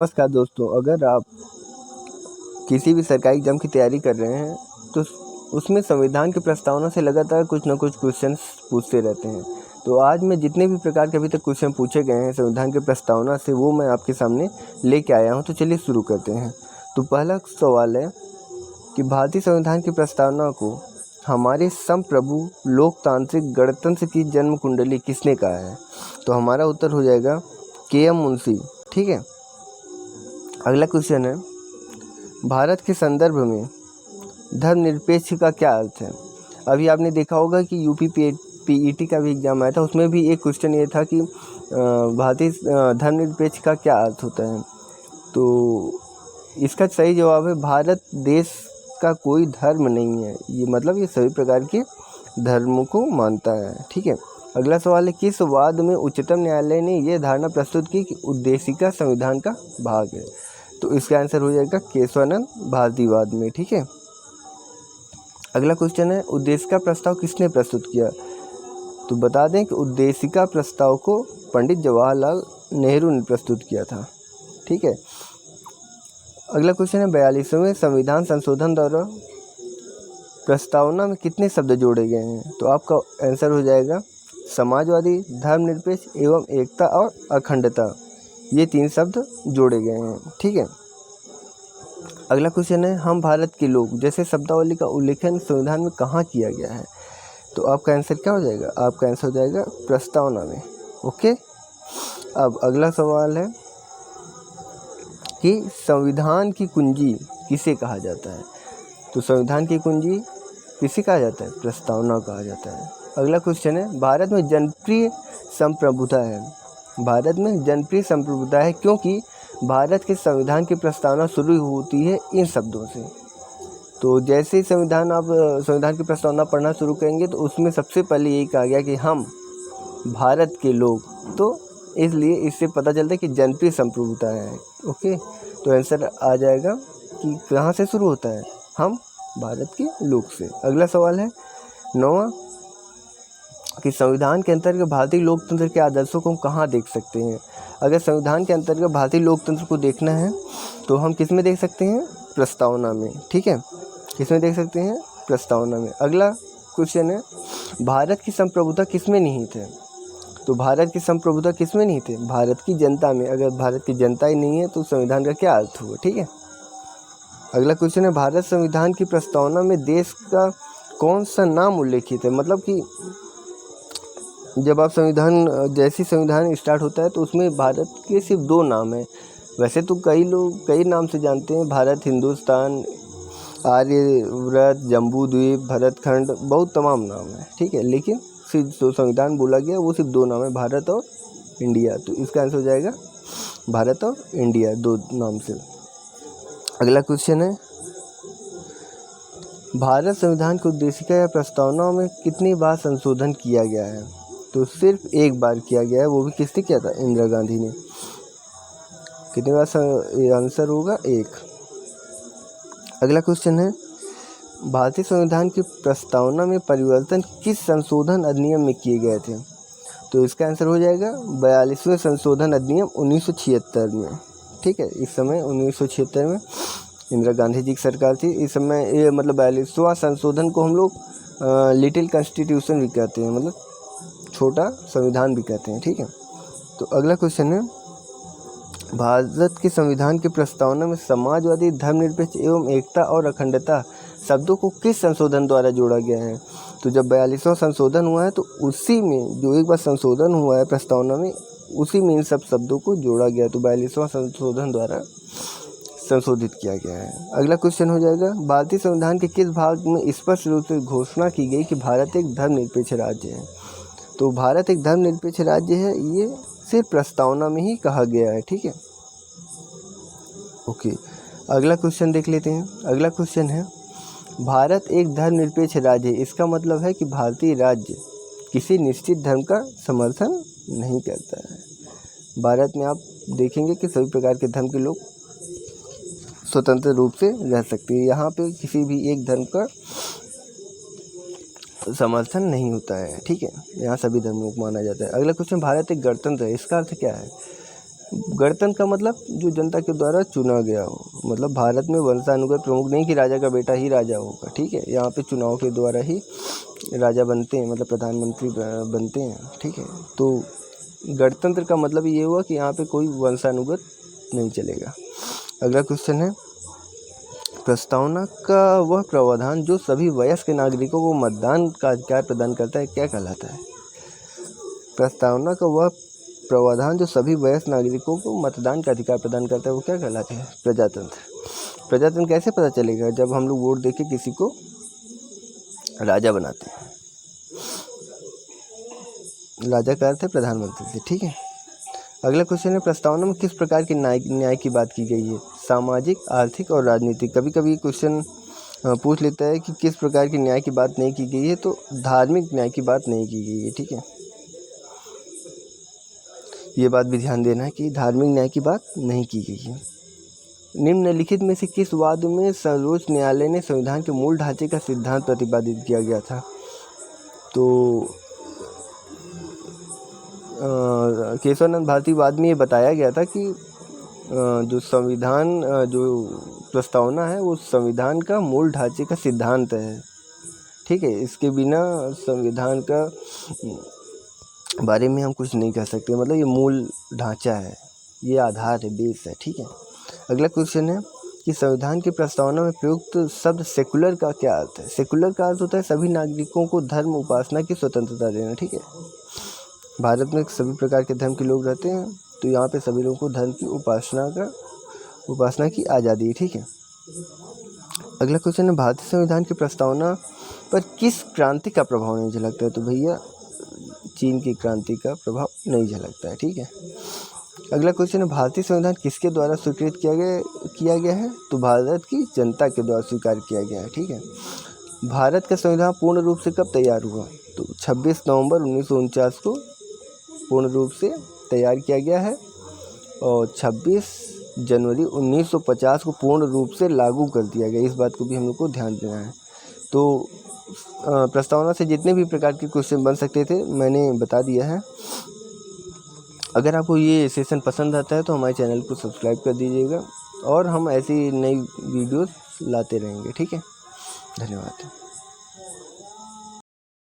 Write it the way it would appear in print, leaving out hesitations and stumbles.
नमस्कार दोस्तों, अगर आप किसी भी सरकारी एग्ज़ाम की तैयारी कर रहे हैं तो उसमें संविधान की प्रस्तावना से लगातार कुछ न कुछ क्वेश्चंस पूछते रहते हैं। तो आज मैं जितने भी प्रकार के अभी तक क्वेश्चन पूछे गए हैं संविधान की प्रस्तावना से, वो मैं आपके सामने लेके आया हूं। तो चलिए शुरू करते हैं। तो पहला सवाल है कि भारतीय संविधान की प्रस्तावना को हमारे संप्रभु लोकतांत्रिक गणतंत्र की जन्म कुंडली किसने कहा है? तो हमारा उत्तर हो जाएगा के.एम. मुंशी। ठीक है। अगला क्वेश्चन है, भारत के संदर्भ में धर्मनिरपेक्ष का क्या अर्थ है? अभी आपने देखा होगा कि यूपी पीईटी का भी एग्जाम आया था, उसमें भी एक क्वेश्चन ये था कि भारतीय धर्मनिरपेक्ष का क्या अर्थ होता है? तो इसका सही जवाब है भारत देश का कोई धर्म नहीं है। ये मतलब ये सभी प्रकार के धर्मों को मानता है। ठीक है। अगला सवाल है, किस वाद में उच्चतम न्यायालय ने यह धारणा प्रस्तुत की कि उद्देशिका संविधान का भाग है? तो इसका आंसर हो जाएगा केशवानंद भारतीवाद में। ठीक है। अगला क्वेश्चन है, उद्देशिका प्रस्ताव किसने प्रस्तुत किया? तो बता दें कि उद्देशिका प्रस्ताव को पंडित जवाहरलाल नेहरू ने प्रस्तुत किया था। ठीक है। अगला क्वेश्चन है, 42वें संविधान संशोधन द्वारा प्रस्तावना में कितने शब्द जोड़े गए हैं? तो आपका आंसर हो जाएगा समाजवादी, धर्मनिरपेक्ष एवं एकता और अखंडता। ये 3 शब्द जोड़े गए हैं। ठीक है। अगला क्वेश्चन है, हम भारत के लोग जैसे शब्दावली का उल्लेखन संविधान में कहाँ किया गया है? तो आपका आंसर क्या हो जाएगा? आपका आंसर हो जाएगा प्रस्तावना में। ओके। अब अगला सवाल है कि संविधान की कुंजी किसे कहा जाता है? तो संविधान की कुंजी किसे कहा जाता है? प्रस्तावना कहा जाता है। अगला क्वेश्चन है, भारत में जनप्रिय संप्रभुता है। भारत में जनप्रिय संप्रभुता है क्योंकि भारत के संविधान की प्रस्तावना शुरू होती है इन शब्दों से। तो जैसे ही संविधान की प्रस्तावना पढ़ना शुरू करेंगे तो उसमें सबसे पहले यही कहा गया कि हम भारत के लोग, तो इसलिए इससे पता चलता है कि जनप्रिय संप्रभुता है। ओके। तो आंसर आ जाएगा कि कहाँ से शुरू होता है? हम भारत के लोग से। अगला सवाल है 9वां कि संविधान के अंतर्गत भारतीय लोकतंत्र के आदर्शों को हम कहाँ देख सकते हैं? अगर संविधान के अंतर्गत भारतीय लोकतंत्र को देखना है तो हम किस में देख सकते हैं? प्रस्तावना में। ठीक है। किस में देख सकते हैं? प्रस्तावना में। अगला क्वेश्चन है, भारत की संप्रभुता किस में निहित है? तो भारत की संप्रभुता किस में निहित है? भारत की जनता में। अगर भारत की जनता ही नहीं है तो संविधान का क्या अर्थ हुआ? ठीक है। अगला क्वेश्चन है, भारत संविधान की प्रस्तावना में देश का कौन सा नाम उल्लेखित है? मतलब कि जब आप जैसी संविधान स्टार्ट होता है तो उसमें भारत के सिर्फ 2 नाम हैं। वैसे तो कई लोग कई नाम से जानते हैं, भारत, हिंदुस्तान, आर्यव्रत, जम्बू द्वीप, भरतखंड, बहुत तमाम नाम है। ठीक है। लेकिन सिर्फ जो संविधान बोला गया वो सिर्फ 2 नाम है, भारत और इंडिया। तो इसका आंसर हो जाएगा भारत और इंडिया, 2 नाम से। अगला क्वेश्चन है, भारत संविधान की उद्देशिका या प्रस्तावना में कितनी बार संशोधन किया गया है? तो सिर्फ 1 बार किया गया है, वो भी किसने किया था? इंदिरा गांधी ने। कितनी बार? आंसर होगा 1। अगला क्वेश्चन है, भारतीय संविधान की प्रस्तावना में परिवर्तन किस संशोधन अधिनियम में किए गए थे? तो इसका आंसर हो जाएगा 42वें संशोधन अधिनियम 1976 में। ठीक है। इस समय 1976 में इंदिरा गांधी जी की सरकार थी। इस समय ये मतलब 42वां संशोधन को हम लोग लिटिल कॉन्स्टिट्यूशन भी कहते हैं, मतलब छोटा संविधान भी कहते हैं। ठीक है। तो अगला क्वेश्चन है, भारत के संविधान की प्रस्तावना में समाजवादी, धर्मनिरपेक्ष एवं एकता और अखंडता शब्दों को किस संशोधन द्वारा जोड़ा गया है? तो जब 42वां संशोधन हुआ है तो उसी में जो एक बार संशोधन हुआ है प्रस्तावना में, उसी में इन सब शब्दों को जोड़ा गया। तो 42वां संशोधन द्वारा संशोधित किया गया है। अगला क्वेश्चन हो जाएगा, भारतीय संविधान के किस भाग में स्पष्ट रूप से घोषणा की गई कि भारत एक धर्मनिरपेक्ष राज्य है? तो भारत एक धर्मनिरपेक्ष राज्य है, ये सिर्फ प्रस्तावना में ही कहा गया है। ठीक है। ओके। अगला क्वेश्चन देख लेते हैं। अगला क्वेश्चन है, भारत एक धर्मनिरपेक्ष राज्य है, इसका मतलब है कि भारतीय राज्य किसी निश्चित धर्म का समर्थन नहीं करता है। भारत में आप देखेंगे कि सभी प्रकार के धर्म के लोग स्वतंत्र रूप से रह सकते हैं। यहाँ पे किसी भी एक धर्म का समर्थन नहीं होता है। ठीक है। यहाँ सभी धर्मों को माना जाता है। अगला क्वेश्चन, भारत एक गणतंत्र है, इसका अर्थ क्या है? गणतंत्र का मतलब जो जनता के द्वारा चुना गया हो, मतलब भारत में वंशानुगत प्रमुख नहीं कि राजा का बेटा ही राजा होगा, ठीक है। यहाँ पे चुनाव के द्वारा ही राजा बनते हैं, मतलब प्रधानमंत्री बनते हैं, ठीक है। तो गणतंत्र का मतलब ये हुआ कि यहाँ पे कोई वंशानुगत नहीं चलेगा। अगला क्वेश्चन है, प्रस्तावना का वह प्रावधान जो सभी वयस्क नागरिकों को मतदान का अधिकार प्रदान करता है क्या कहलाता है? प्रस्तावना का वह प्रावधान जो सभी वयस्क नागरिकों को मतदान का अधिकार प्रदान करता है वो क्या कहलाता है? प्रजातंत्र। प्रजातंत्र कैसे पता चलेगा? जब हम लोग वोट देके किसी को राजा बनाते हैं। राजा का अर्थ है प्रधानमंत्री से, ठीक है। अगला क्वेश्चन है, प्रस्तावना में किस प्रकार के न्याय की बात की गई है? सामाजिक, आर्थिक और राजनीतिक। कभी कभी क्वेश्चन पूछ लेता है कि किस प्रकार के न्याय की बात नहीं की गई है, तो धार्मिक न्याय की बात नहीं की गई है, ठीक है। ये बात भी ध्यान देना है कि धार्मिक न्याय की बात नहीं की गई है। निम्नलिखित में से किस वाद में सर्वोच्च न्यायालय ने संविधान के मूल ढांचे का सिद्धांत प्रतिपादित किया गया था? तो केशवानंद भारती वाद में ये बताया गया था कि जो संविधान जो प्रस्तावना है वो संविधान का मूल ढांचे का सिद्धांत है, ठीक है। इसके बिना संविधान का बारे में हम कुछ नहीं कह सकते, मतलब ये मूल ढांचा है, ये आधार है, बेस है, ठीक है। अगला क्वेश्चन है कि संविधान की प्रस्तावना में प्रयुक्त शब्द सेकुलर का क्या अर्थ है? सेकुलर का अर्थ होता है सभी नागरिकों को धर्म उपासना की स्वतंत्रता देना, ठीक है। भारत में सभी प्रकार के धर्म के लोग रहते हैं, तो यहाँ पे सभी लोगों को धर्म की उपासना की आज़ादी है, ठीक है। अगला क्वेश्चन है, भारतीय संविधान की प्रस्तावना पर किस क्रांति का प्रभाव नहीं झलकता है? तो भैया चीन की क्रांति का प्रभाव नहीं झलकता है, ठीक है। अगला क्वेश्चन है, भारतीय संविधान किसके द्वारा स्वीकृत किया गया है? तो भारत की जनता के द्वारा स्वीकार किया गया है, ठीक है। भारत का संविधान पूर्ण रूप से कब तैयार हुआ? तो 26 नवंबर 1949 को पूर्ण रूप से तैयार किया गया है और 26 जनवरी 1950 को पूर्ण रूप से लागू कर दिया गया। इस बात को भी हम लोग को ध्यान देना है। तो प्रस्तावना से जितने भी प्रकार के क्वेश्चन बन सकते थे मैंने बता दिया है। अगर आपको ये सेशन पसंद आता है तो हमारे चैनल को सब्सक्राइब कर दीजिएगा और हम ऐसी नई वीडियोस लाते रहेंगे, ठीक है। धन्यवाद।